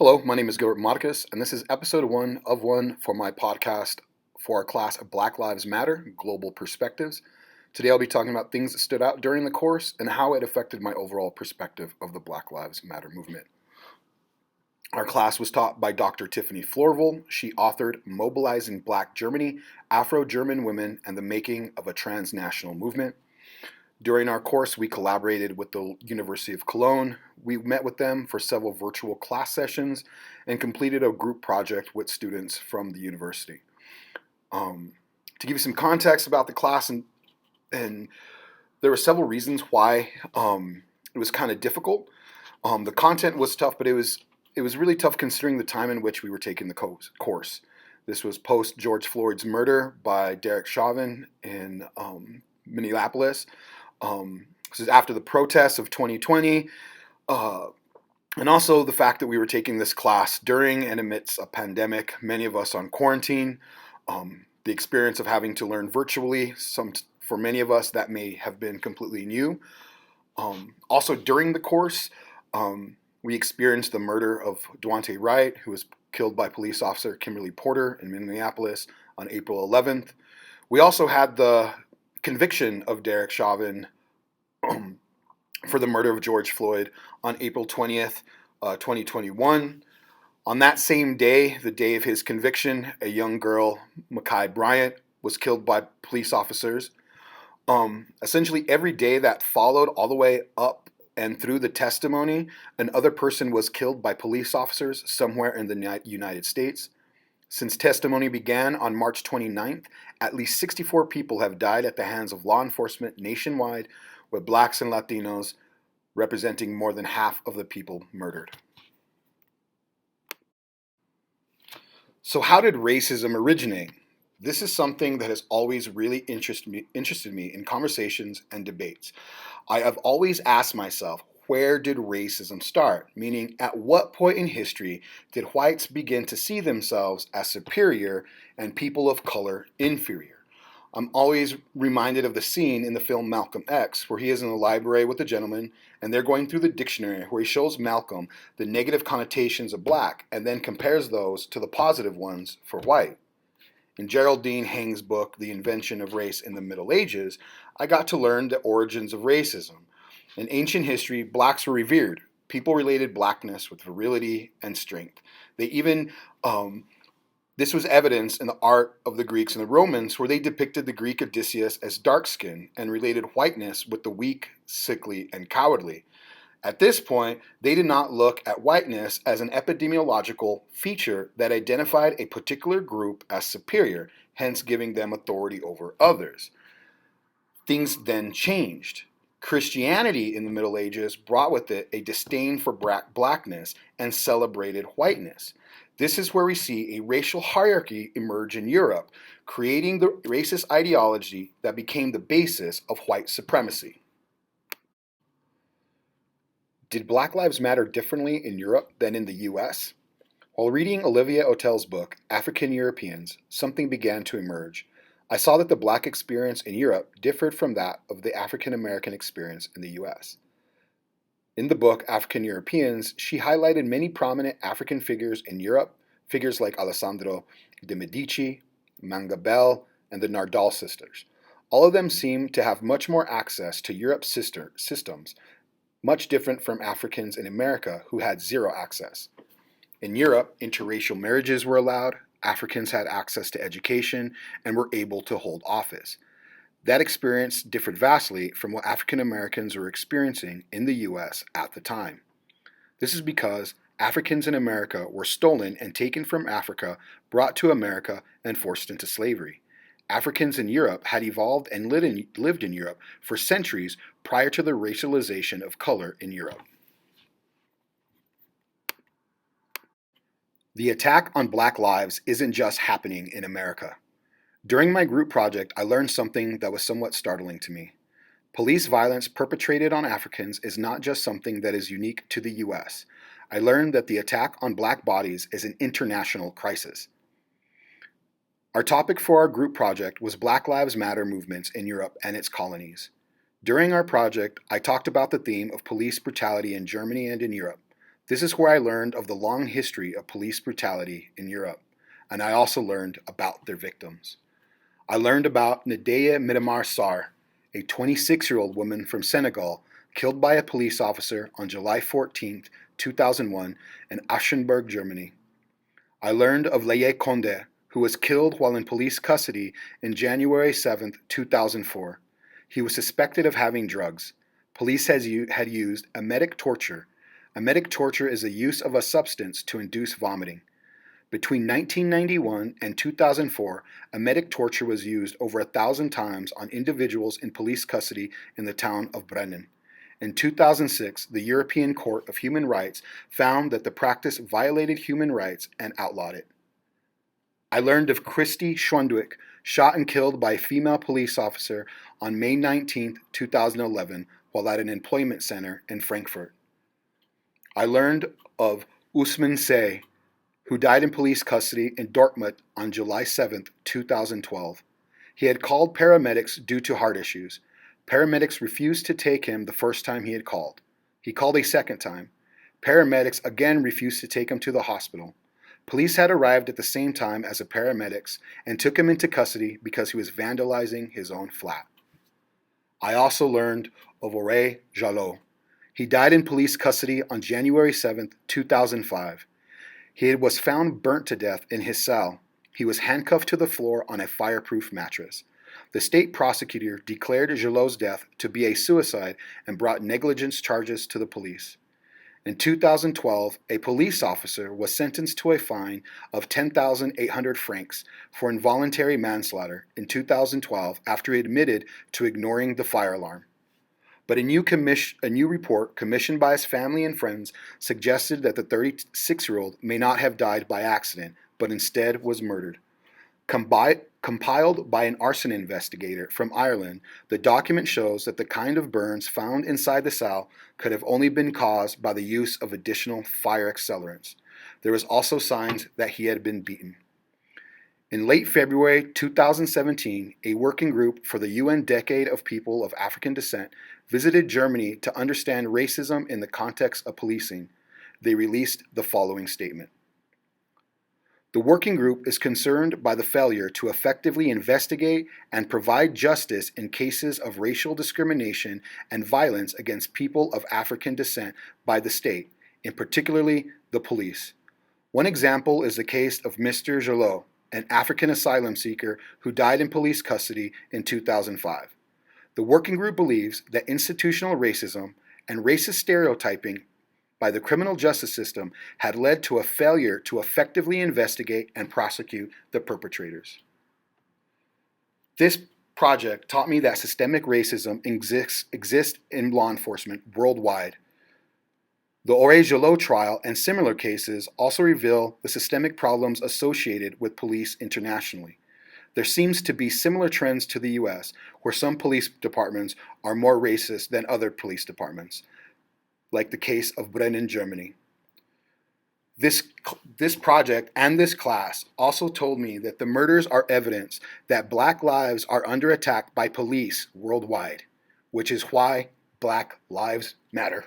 Hello, my name is Gilbert Marquez, and this is episode one for my podcast for our class of Black Lives Matter Global Perspectives. Today I'll be talking about things that stood out during the course and how it affected my overall perspective of the Black Lives Matter movement. Our class was taught by Dr. Tiffany Florville. She authored Mobilizing Black Germany, Afro-German Women, and the Making of a Transnational Movement. During our course, we collaborated with the University of Cologne. We met with them for several virtual class sessions and completed a group project with students from the university. To give you some context about the class, and there were several reasons why it was kind of difficult. The content was tough, but it was really tough considering the time in which we were taking the course. This was post George Floyd's murder by Derek Chauvin in Minneapolis. This is after the protests of 2020, and also the fact that we were taking this class during and amidst a pandemic, many of us on quarantine, the experience of having to learn virtually, for many of us that may have been completely new. Also during the course, we experienced the murder of Daunte Wright, who was killed by police officer Kimberly Porter in Minneapolis on April 11th. We also had the conviction of Derek Chauvin for the murder of George Floyd on April 20th, 2021. On that same day, the day of his conviction, a young girl, Ma'Khia Bryant, was killed by police officers. Essentially every day that followed all the way up and through the testimony, another person was killed by police officers somewhere in the United States. Since testimony began on March 29th, at least 64 people have died at the hands of law enforcement nationwide, with blacks and Latinos representing more than half of the people murdered. So how did racism originate? This is something that has always really interested me in conversations and debates. I have always asked myself, where did racism start? Meaning, at what point in history did whites begin to see themselves as superior and people of color inferior? I'm always reminded of the scene in the film Malcolm X, where he is in the library with a gentleman, and they're going through the dictionary, where he shows Malcolm the negative connotations of black, and then compares those to the positive ones for white. In Geraldine Hang's book, The Invention of Race in the Middle Ages, I got to learn the origins of racism. In ancient history, blacks were revered. People related blackness with virility and strength. They even, this was evidenced in the art of the Greeks and the Romans, where they depicted the Greek Odysseus as dark-skinned and related whiteness with the weak, sickly, and cowardly. At this point, they did not look at whiteness as an epidemiological feature that identified a particular group as superior, hence giving them authority over others. Things then changed. Christianity in the Middle Ages brought with it a disdain for blackness and celebrated whiteness. This is where we see a racial hierarchy emerge in Europe, creating the racist ideology that became the basis of white supremacy. Did Black Lives Matter differently in Europe than in the US? While reading Olivia Otel's book, African Europeans, something began to emerge. I saw that the black experience in Europe differed from that of the African American experience in the US. In the book, African Europeans, she highlighted many prominent African figures in Europe, figures like Alessandro de' Medici, Manga Bell, and the Nardal sisters. All of them seemed to have much more access to Europe's systems, much different from Africans in America who had zero access. In Europe, interracial marriages were allowed, Africans had access to education, and were able to hold office. That experience differed vastly from what African Americans were experiencing in the US at the time. This is because Africans in America were stolen and taken from Africa, brought to America, and forced into slavery. Africans in Europe had evolved and lived in Europe for centuries prior to the racialization of color in Europe. The attack on Black lives isn't just happening in America. During my group project, I learned something that was somewhat startling to me. Police violence perpetrated on Africans is not just something that is unique to the US. I learned that the attack on Black bodies is an international crisis. Our topic for our group project was Black Lives Matter movements in Europe and its colonies. During our project, I talked about the theme of police brutality in Germany and in Europe. This is where I learned of the long history of police brutality in Europe, and I also learned about their victims. I learned about Nadeye Midamar Sarr, a 26-year-old woman from Senegal killed by a police officer on July 14, 2001 in Aschenberg, Germany. I learned of Leye Conde, who was killed while in police custody in January 7, 2004. He was suspected of having drugs. Police had used emetic torture. Emetic torture is the use of a substance to induce vomiting. Between 1991 and 2004, emetic torture was used over 1,000 times on individuals in police custody in the town of Brennen. In 2006, the European Court of Human Rights found that the practice violated human rights and outlawed it. I learned of Christy Schwandwick, shot and killed by a female police officer on May 19, 2011, while at an employment center in Frankfurt. I learned of Usman Sey, who died in police custody in Dortmund on July 7, 2012. He had called paramedics due to heart issues. Paramedics refused to take him the first time he had called. He called a second time. Paramedics again refused to take him to the hospital. Police had arrived at the same time as the paramedics and took him into custody because he was vandalizing his own flat. I also learned of Auré Jalot. He died in police custody on January 7, 2005. He was found burnt to death in his cell. He was handcuffed to the floor on a fireproof mattress. The state prosecutor declared Jalot's death to be a suicide and brought negligence charges to the police. In 2012, a police officer was sentenced to a fine of 10,800 francs for involuntary manslaughter in 2012 after he admitted to ignoring the fire alarm. But a new report commissioned by his family and friends suggested that the 36-year-old may not have died by accident, but instead was murdered. Compiled by an arson investigator from Ireland, the document shows that the kind of burns found inside the cell could have only been caused by the use of additional fire accelerants. There was also signs that he had been beaten. In late February 2017, a working group for the UN Decade of People of African Descent visited Germany to understand racism in the context of policing. They released the following statement. The working group is concerned by the failure to effectively investigate and provide justice in cases of racial discrimination and violence against people of African descent by the state, and particularly the police. One example is the case of Mr. Jalot, an African asylum seeker who died in police custody in 2005. The working group believes that institutional racism and racist stereotyping by the criminal justice system had led to a failure to effectively investigate and prosecute the perpetrators. This project taught me that systemic racism exists in law enforcement worldwide. The Auré Jalot trial and similar cases also reveal the systemic problems associated with police internationally. There seems to be similar trends to the US, where some police departments are more racist than other police departments, like the case of Brennen, Germany. This project and this class also told me that the murders are evidence that Black lives are under attack by police worldwide, which is why Black Lives Matter.